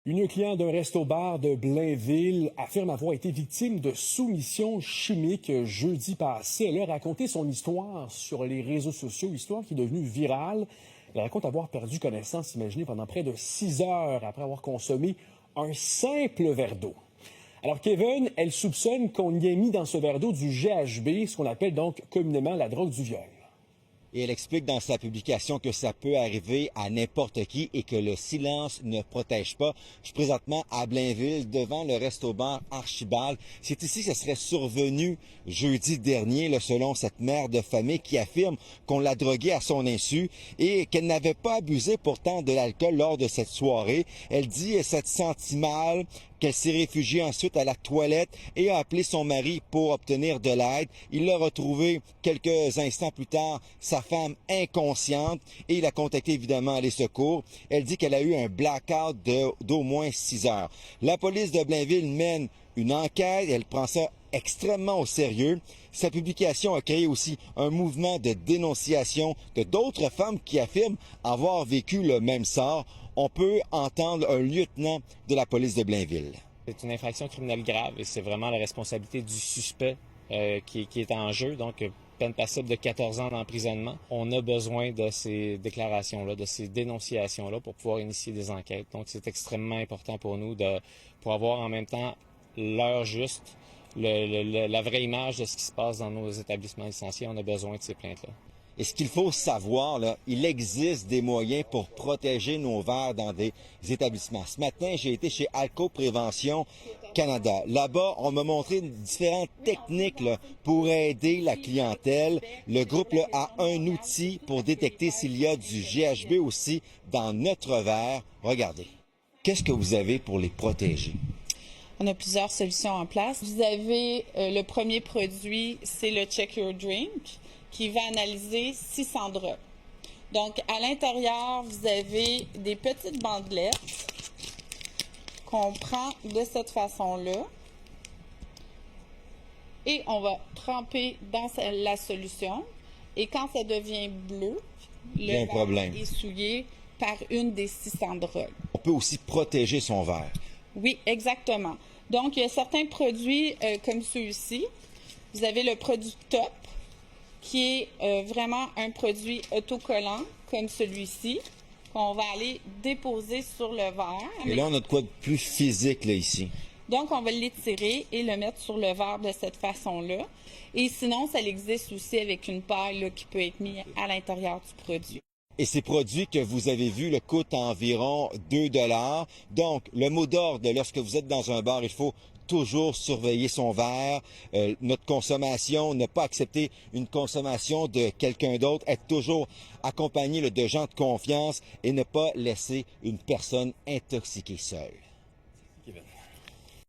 Une cliente d'un resto-bar de Blainville affirme avoir été victime de soumission chimique jeudi passé. Elle a raconté son histoire sur les réseaux sociaux, histoire qui est devenue virale. Elle raconte avoir perdu connaissance, imaginez, pendant près de 6 heures après avoir consommé un simple verre d'eau. Alors Kevin, elle soupçonne qu'on y ait mis dans ce verre d'eau du GHB, ce qu'on appelle donc communément la drogue du viol. Et elle explique dans sa publication que ça peut arriver à n'importe qui et que le silence ne protège pas. Je suis présentement à Blainville, devant le resto-bar Archibald. C'est ici que ça serait survenu jeudi dernier, selon cette mère de famille qui affirme qu'on l'a droguée à son insu et qu'elle n'avait pas abusé pourtant de l'alcool lors de cette soirée. Elle dit s'être sentie mal, qu'elle s'est réfugiée ensuite à la toilette et a appelé son mari pour obtenir de l'aide. Il l'a retrouvée quelques instants plus tard, sa femme inconsciente, et il a contacté évidemment les secours. Elle dit qu'elle a eu un blackout d'au moins 6 heures. La police de Blainville mène une enquête, elle prend ça extrêmement au sérieux. Sa publication a créé aussi un mouvement de dénonciation de d'autres femmes qui affirment avoir vécu le même sort. On peut entendre un lieutenant de la police de Blainville. C'est une infraction criminelle grave et c'est vraiment la responsabilité du suspect qui est en jeu. Donc, peine passible de 14 ans d'emprisonnement. On a besoin de ces déclarations-là, de ces dénonciations-là pour pouvoir initier des enquêtes. Donc, c'est extrêmement important pour nous pour avoir en même temps l'heure juste, la vraie image de ce qui se passe dans nos établissements licenciés. On a besoin de ces plaintes-là. Et ce qu'il faut savoir, il existe des moyens pour protéger nos verres dans des établissements. Ce matin, j'ai été chez Alco Prévention Canada. Là-bas, on m'a montré différentes techniques pour aider la clientèle. Le groupe a un outil pour détecter s'il y a du GHB aussi dans notre verre. Regardez. Qu'est-ce que vous avez pour les protéger? On a plusieurs solutions en place. Vous avez le premier produit, c'est le Check Your Drink, qui va analyser 600 drogues. Donc, à l'intérieur, vous avez des petites bandelettes qu'on prend de cette façon-là. Et on va tremper dans la solution. Et quand ça devient bleu, le verre est souillé par une des 600 drogues. On peut aussi protéger son verre. Oui, exactement. Donc, il y a certains produits comme ceux-ci. Vous avez le produit Top, qui est vraiment un produit autocollant, comme celui-ci, qu'on va aller déposer sur le verre. Et là, on a de quoi de plus physique, ici. Donc, on va l'étirer et le mettre sur le verre de cette façon-là. Et sinon, ça existe aussi avec une paille qui peut être mise à l'intérieur du produit. Et ces produits que vous avez vus coûtent environ 2 $. Donc, le mot d'ordre, lorsque vous êtes dans un bar, il faut toujours surveiller son verre, notre consommation, ne pas accepter une consommation de quelqu'un d'autre, être toujours accompagné de gens de confiance et ne pas laisser une personne intoxiquée seule.